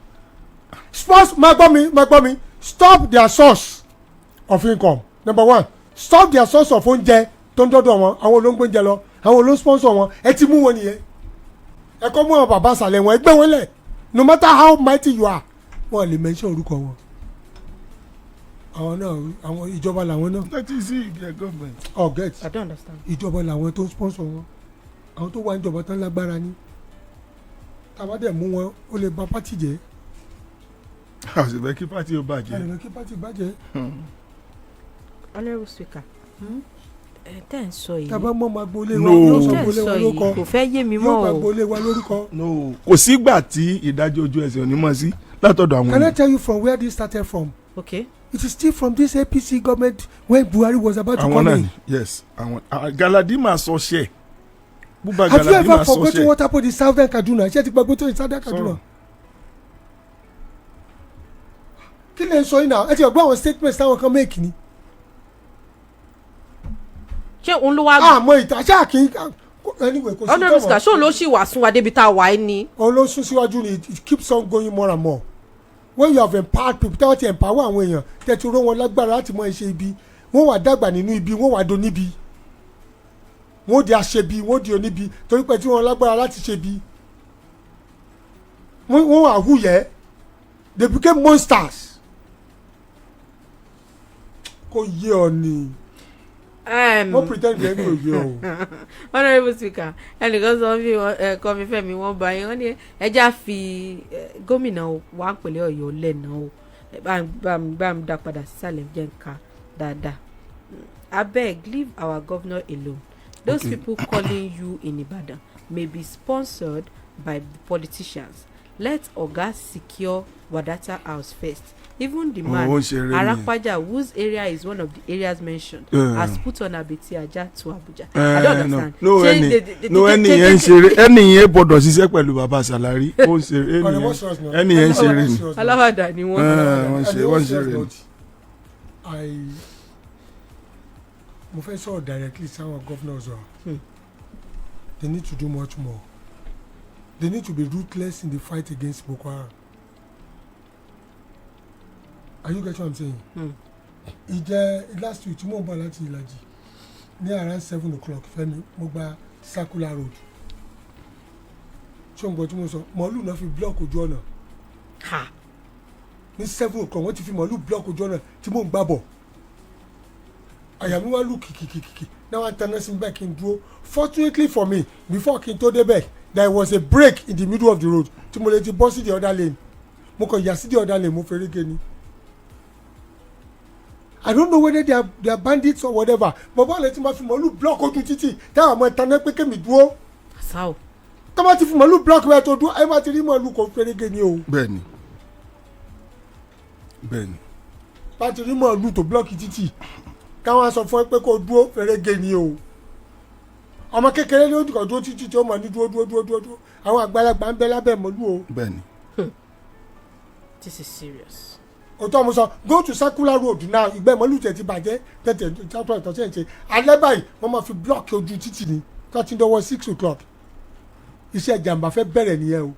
sports máa gbọ́ mi stop their source of income number one stop their source of oúnjẹ tó ń dọ́dọ̀ wọn àwọn olóńgbò oúnjẹ lọ àwọn olóńsponsor wọn ẹ ti mú wọn nìyẹn ẹ kọ́ mú àwọn bàbá àṣàlẹ̀ wọn ẹ gbé wọn lẹ̀ no matter how mighty you are wọn lè mention orúkọ wọn àwọn náà àwọn ìjọba làwọn náà. that is it their government. oh get I don't understand. ìjọba làwọn tó ń sponsor wọn àwọn tó wà níjọba tán lágbára ní tàbá dẹ̀ mú wọn ó lè bà pátì jẹ́. àṣìbẹ́ kí pátì ó bàjẹ́. àṣìbẹ́ kí pátì bàjẹ́. honourable speaker tẹ́ ń sọ yìí. tàbá mọ́ máa gbolé wa yóò sọ gbolé wa lórúkọ. kò fẹ́ yé mi mọ́ o. yóò máa gbolé wa lórúkọ. no kò sígbà tí ìdájọ́ ojú ẹsẹ̀ onímọ̀ sí látọ̀dọ̀ àwọn. Can I tell you from where this started from? Okay. It is still from this APC government when Buhari was about to come in. Yes, Galadima sọ ṣe. Have you ever forgotten what happened in southern Kaduna? Ṣé ti gbàgbé tó in southern Kaduna? Kí lè sọ yín náà? Ẹ ti gbọ́ àwọn statements táwọn kan make ni. Ṣé òun ló wá. Àmọ́ ìta ṣáà kì í anyway kò sí tọ́wọ́. honourable speaker ṣé òun ló ṣì wà sún wa débi tá a wà ní. Òun ló sún síwájú ni it keeps on going more and more. When you have empowered people tẹ́wọ́ ti empower àwọn èèyàn tẹ́tí ró wọn lágbára láti mọ iṣẹ́ ibi wọ́n wà dàgbà nínú ibi wọ́n wà do níbi wọ́n di aṣebi wọ́n di oníbi torí pé tí wọ́n lágbára láti ṣe bi wọ́n wà húyẹ́ they became monsters kò yé ọ ni wọ́n pretend yẹn kò yé ọ. honourable speaker ẹnìkan sọ fi kọfí fẹmi wọn bá yín wọn ní ẹjá fi gómìnà wà pẹ̀lẹ́ Ọ̀yọ́ lẹ́nà o bá mi dá padà sísàlẹ̀ jẹ́ nǹkan dáadáa abeg leave our governor alone those people calling you in Ibadan may be sponsored by the politicians let Oga secure Wadata house first even the man Arapaja whose area is one of the areas mentioned has put on Abeti Aja to Abuja. I don't understand. no ẹni yẹn ṣeré ẹni yẹn gbọ́dọ̀ ṣiṣẹ́ pẹ̀lú baba salari ó ṣeré ẹni yẹn ṣeré ni. aláwàdà ni wọ́n ṣeré ni. mo fẹ́ sọ̀rọ̀ directly sáwọn governors wa they need to do much more they need to be ruthless in the fight against Boko Haram. Are you getting what I'm saying? Ìjẹ́ last week tí mò ń bọ̀ láti Ìlàjì ní around 7 o'clock Fẹ́mi mo gba circular road ṣé o ń gbọ́ tí mo sọ màálù náà fi block ojú ọ̀nà ní 7 o'clock wọ́n ti fi màálù block ojú ọ̀nà tí mò ń gbà bọ̀ àyà mi wá lù kìkìkìkì náà wọ́n tanná sí mi bẹ́ẹ̀ kí n dúró fortunately for me before kí n tó débẹ̀ there was a break in the middle of the road tí mo lè ti bọ́ sí the other lane mo kàn yà sí the other lane mo fẹ́rẹ́ gé ni. I don't know whether they are bandits or whatever but bọ́ọ̀lù tí ma fi màálù block ojú títì táwọn ọmọ ìtaná pé kémi dúró. àṣà tó bá ti fi màálù block bẹ́ẹ̀ tó dúró ẹ bá ti rí màálù kò fẹ́rẹ́ gé ni o. bẹ́ẹ̀ni bá ti rí màálù tó block títì káwọn sọ fún ẹ pé kó dúró fẹ́rẹ́ gé ni o. ọmọ kékeré ní ojú kan dúró títí tí ó mọ̀ ní dúró àwọn àgbàlagbà ń bẹ lábẹ́ màálù o. bẹ́ẹ̀ni. this is serious. òtọ́ mo sọ go to circular road now ìgbẹ́ màálù tẹ̀ ti bàjẹ́ tẹ̀tẹ̀ tọ́tọ̀ ìtọ́sẹ̀ ṣe alẹ́ báyìí wọ́n máa fi block ojú títì ní tó ti dọwọ́ 6 o'clock iṣẹ́ ìjàmbá fẹ́ bẹ̀rẹ̀ nìyẹn o.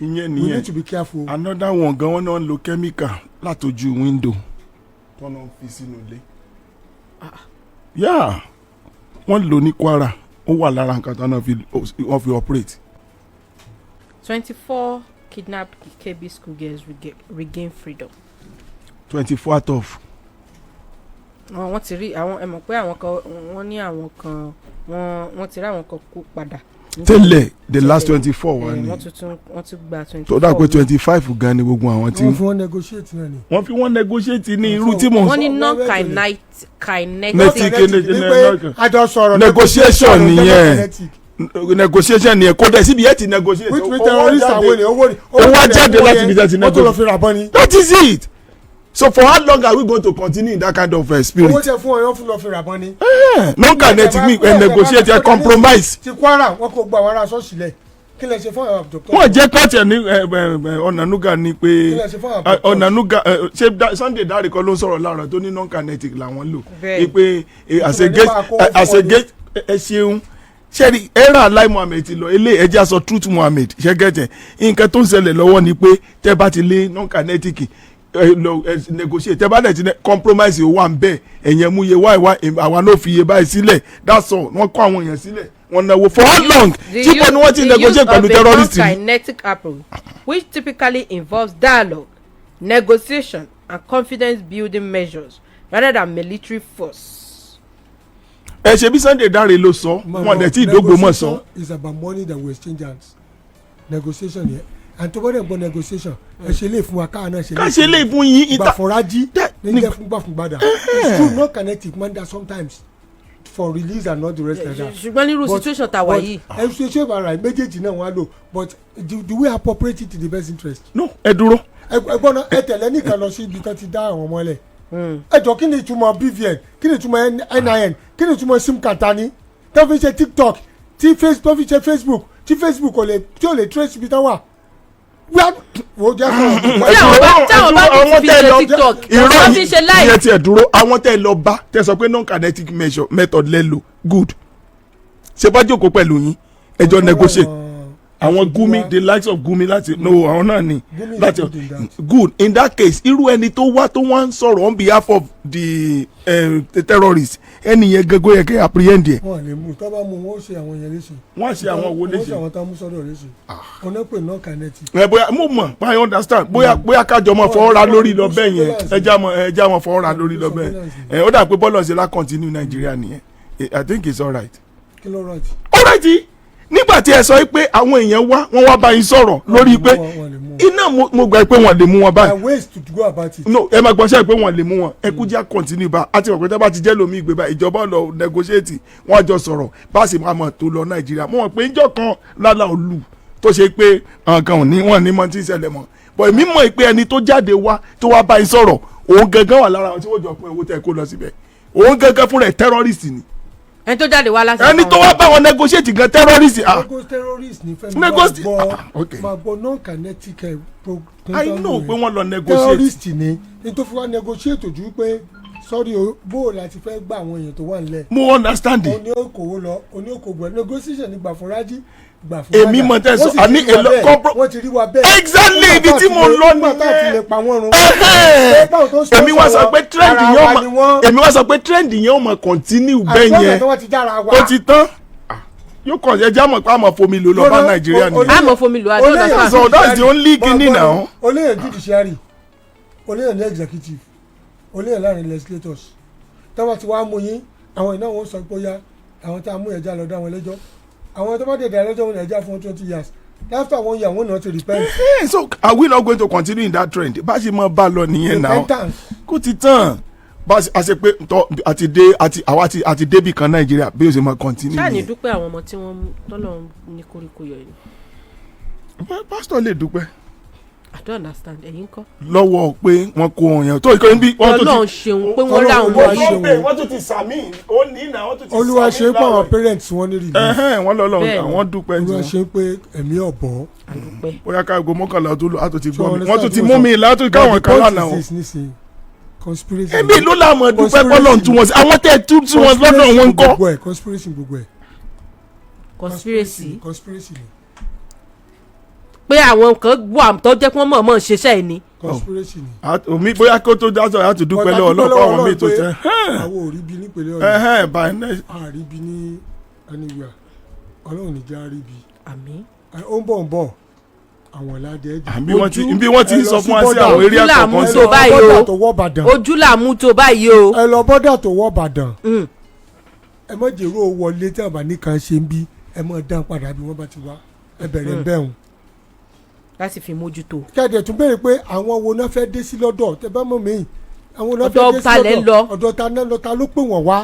ìyẹn we need to be careful. another one gan wọn náà ń lo chemical látọjú window tọ́nà fi sínú ilé. yáà wọ́n lò ní Kwara ó wà lára nǹkan tọ́nà wọ́n fi operate. 24 kidnapped KB school girls regain freedom. 24 out of. wọ́n ti rí àwọn ẹ mọ̀ pé àwọn kan wọ́n ní àwọn kan wọ́n ti rí àwọn kan kó padà. tẹ́lẹ̀ the last 24 wà ní. wọ́n tún gba 24. tó dà pé 25 gan ni gbogbo àwọn tí. wọ́n fi wọ́n negotiate náà ni. wọ́n fi wọ́n negotiate ní irú tí mò ń sọ. wọ́n ní non-kinetic. negotiation nìyẹn negotiation nìyẹn kó dẹ̀ síbi yẹn ti negotiate. which means terrorist àwọn ènìyàn owó wá jáde láti ibi tí ti wọ́n tó lọ fi rà bọ́ ni. that is it. So for how long are we going to continue in that kind of spirit? owó tẹ fún ọyàn fún lọ fi rà bọ́ ni. non-kinetic mean negotiate a compromise. ti Kwara wọn kò gba àwọn ará ṣọ́ọ̀ṣì lẹ̀ kí lè ṣe fún àwọn doctor. wọ́n jẹ́ kọ́ọ̀tì ní ọ̀nànúgà ni pé kí lè ṣe fún àwọn doctor. ọ̀nànúgà ṣé Sunday Dare kan ló ń sọ̀rọ̀ láàárọ̀ tó ní non-kinetic làwọn lò Bẹ́ẹ̀. pé àṣegé ẹ ṣeun ṣẹ́ni ẹ̀rọ Lai Muhammed ti lọ ilé ẹja sọ Truth Muhammed ṣẹ́gẹ́tẹ̀ nǹkan tó ń ṣẹlẹ̀ lọ́wọ́ ni pé tẹ́ bá ti lé non-kinetic negotiate tẹ́ bá dẹ̀ ti compromise ó wà ń bẹ̀ ẹ̀yẹn mú iye wá àwa náà fi iye báyìí sílẹ̀ that's all wọ́n kọ́ àwọn èèyàn sílẹ̀ wọ́n náwó for how long tí kò ní wọ́n ti negotiate pẹ̀lú terrorist. the use of a non-kinetic approach which typically involves dialogue negotiation and confidence building measures rather than military force. ẹ ṣe bí Sunday Dare ló sọ wọn dẹ̀ tí ìdógbò mọ̀ sọ. negotiation is about money that we exchange hands negotiation yẹn and tó bá dẹ̀ gbọ́ negotiation ẹ ṣe lè fún wa káà náà ṣe lè fún yín ìgbà fúnrají ní jẹ́ fún gbàfúngbàdà it's true non-kinetic man that sometimes for release and not the rest of that. ṣùgbọ́n nírú situation tá a wà yìí. ẹ ṣe ṣe bàrà méjèèjì náà wọ́n á lò but do we appropriate it to the best interest. no ẹ dúró. ẹ gbọ́n náà ẹ tẹ̀lé nìkan lọ sí ibi tó ti dá àwọn ọmọ lẹ̀. ẹ jọ kí ni ìtumọ̀ BVN kí ni ìtumọ̀ NIN kí ni ìtumọ̀ sim kàtàní tó fi ṣe TikTok tó fi ṣe Facebook tí Facebook tí ò lè trace ibi tó wà. wo jẹ́ sọ̀rọ̀. táwọn bá ti fi ṣe TikTok wọ́n fi ṣe live. ìyẹn tiẹ̀ dúró àwọn tẹ́ ẹ lọ bá tẹ́ sọ pé non-kinetic method lẹ́lò good ṣe bá jókòó pẹ̀lú yín ẹjọ́ negotiate àwọn Gumi the likes of Gumi láti no àwọn náà ni láti good in that case irú ẹni tó wá ń sọ̀rọ̀ on behalf of the terrorists ẹni yẹn gẹ́gẹ́ yẹ kẹ́ apprehend yẹ. wọn lè mú tó bá mú wọn ó ṣe àwọn yẹn léṣe. wọ́n á ṣe àwọn wo léṣe. wọ́n ṣe àwọn tá a mú sọ́dọ̀ léṣe. ọ̀nà pè náà kinetic. bóyá mo mọ̀ I understand bóyá kájọ mọ̀ fọwọ́ ra lórí lọ bẹ́ẹ̀ yẹn ẹja mọ̀ fọwọ́ ra lórí lọ bẹ́ẹ̀ ó dà pé bọ́ọ̀lù ọ̀sẹ̀ la continue Nàìjíríà nìyẹn I think it's alright. kí ló right. alright nígbà tí ẹ sọ pé àwọn èèyàn wọ́n wá bá yín sọ̀rọ̀ lórí pé iná mo gbà pé wọ́n lè mú wọn báyìí. ways to go about it. no ẹ máa gbọ́ sẹ́yìn pé wọ́n lè mú wọn ẹ kú já continue bá àti ọ̀pẹ tó bá ti jẹ́ lómi ìgbé bá ìjọba lọ negotiate wọ́n àjọ sọ̀rọ̀ bá a sì máa mọ̀ tó lọ Nàìjíríà mo mọ̀ pé ìjọ kan lálá olú tó ṣe pé nǹkan ò ní wọ́n ní mọ́ tí ń ṣẹlẹ̀ mọ́ bọ̀ èmi mọ̀ pé ẹni tó jáde wá tó wá bá yín sọ̀rọ̀ òun gangan wà lára àwọn tí wọ́n jọ pé owó tẹ̀ kó lọ síbẹ̀ òun gangan fúnra ẹ̀ terrorist ni ẹni tó jáde wá láti. ẹni tó wá bá wọn negotiate gan terrorist. terrorist ni fẹ́mi máa gbọ́ non-kinetic I know pé wọ́n lọ negotiate. terrorist ni ní tó fi wá negotiate ojú pé sorry o bó o láti fẹ́ gba àwọn èèyàn tó wà nílẹ̀. mo understand it. oní okòwò lọ oní okòwò negotiation nígbà fúnrají gbà fún èmi mọ̀ tẹ́ sọ àní èlò kọ́pọ̀ wọ́n ti rí wa bẹ́ẹ̀ exactly ibi tí mo lọ nìyẹn èmi wá sọ pé trend yẹn èmi wá sọ pé trend yẹn ó mọ̀ continue bẹ́ẹ̀ yẹn ó ti tán yóò kàn jẹ́ jámọ̀ pé àmọ̀ fomi lò lọ bá Nàìjíríà nìyẹn àmọ̀ fomi lò àdó so that's the only guinea now. olóyè judiciary olóyè ní executive olóyè láàrin legislators táwọn ti wá mú yín àwọn iná wọn sọ pé ó yá àwọn tá a mú ẹja lọ dá wọn lẹ́jọ́ àwọn tó bá dé dá lẹ́jọ́ wọn ẹja fún 20 years after 1 year wọn náà ti repent. So are we not going to continue in that trend bá a ṣe máa bá a lọ nìyẹn náà kó ti tán bá a ṣe pé àti débì kan Nàìjíríà bí o ṣe máa continue. ṣáà ní dúpẹ́ àwọn ọmọ tí wọ́n tọ́lọ̀ ní koríko yọ yìí. pásítọ̀ lè dúpẹ́. I don't understand ẹ̀yin kọ́. lọ́wọ́ pé wọ́n kó wọn yẹn tó ìkọ́ níbí. Ọlọ́run ṣeun pé wọ́n rà wọ́n. wọ́n tún ti sàmì ó ní ìnà wọ́n tún ti sàmì. Olúwa ṣe pé àwọn parents wọn ní release. wọ́n lọ́lọ́ àwọn dúpẹ́ ní Olúwa ṣe pé ẹ̀mí ọ̀bọ. bóyá ká aago mọ́kànlá tó lò á tó ti gbọ́ mi wọ́n tún ti mú mi ìlà á tún káwọn kan lánàá wọn. ẹbí ló láàmú dúpẹ́ pọ́lọ́ tún wọn sí àwọn tẹ̀ tún wọn lọ́dọ̀ wọn kọ́. conspiracy gbogbo ẹ̀. conspiracy pé àwọn kan wà tó jẹ́ kí wọ́n mọ̀ọ́mọ̀ ṣiṣẹ́ ẹ̀ ni. conspiracy ni. omi bóyá kó tó dájọ́ yà á tún dúpẹ́ lọ́wọ́ ọlọ́pàá àwọn míì tó tẹ́. àwọn ò rí bí nípínlẹ̀ Ọ̀yọ́. báyìí náà. a rí bí ní anywhere Ọlọ́run ní já rí bí. àmín. ó ń bọ̀ àwọn ọ̀làdẹ ẹ̀jẹ̀. bí wọ́n ti sọ fún wa sí àwọn eré àkọ́kọ́ sí. ojú làmú tó báyìí o. ẹ lọ bọ́dà tó wọ́ Ìbàdàn. ẹ mọ̀ jèrò wọlé tí àbá nìkan ṣe ń bí ẹ mọ̀ dán padà bí wọ́n bá ti wá ẹ bẹ̀rẹ̀ bẹ́ẹ̀ láti fi mójútó. kẹ́ẹ̀dẹ̀ tún béèrè pé àwọn wo náà fẹ́ dé sí lọ́dọ̀ tẹ bá mọ̀ mí àwọn náà fẹ́ dé sí lọ́dọ̀ ọ̀dọ̀ ta náà lọ ta ló pè wọ́n wá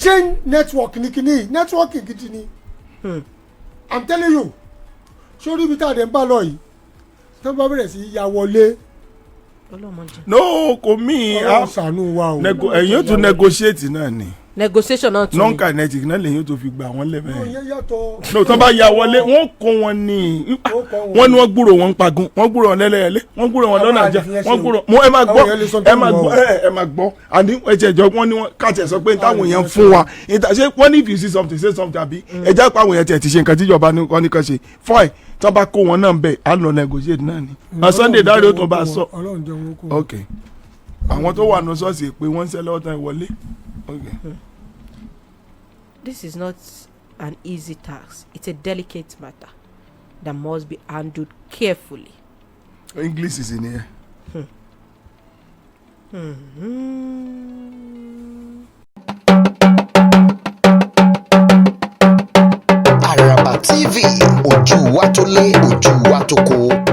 chain network ní kíní network gidi ni I'm telling you sórí ibi tá a dẹ̀ ń bá lọ yìí tí wọ́n bá bẹ̀rẹ̀ sí ya wọlé. no kò mí Ọlọ́run ṣàánú wa o. ẹ̀yin ó tún negotiate náà ni. negotiation náà tún. non-kinetic náà lèyìn tó fi gbà wọ́n lẹ́bẹ̀ẹ́. no yẹn yàtọ̀. no tó bá ya wọlé wọ́n kó wọn ní wọ́n ní wọ́n gbúrò wọn pagun wọ́n gbúrò wọn lẹ́lẹ́yẹlé wọ́n gbúrò wọn lọ́nà àjà wọ́n gbúrò ẹ máa gbọ́ àní ẹ̀jẹ̀ ìjọ wọn ni wọ́n káàtì sọ pé táwọn èèyàn fún wa ṣé wọ́n ní if you see something say something àbí ẹ̀jẹ̀ pa àwọn èèyàn tiẹ̀ ti ṣe nǹkan tíjọba ní kan ṣe fine tó bá kó wọn náà bẹ̀ á lọ negotiate náà ni Sunday dáre ó tún bá sọ ok àwọn tó wà ní ṣọ́ọ̀ṣì pé wọ́n ń ṣẹ́ lọ́wọ́ tán ìwọlé ok. This is not an easy task. It's a delicate matter that must be handled carefully. English is in here. Araba TV, ojú wa tó lé, ojú wa tó kó.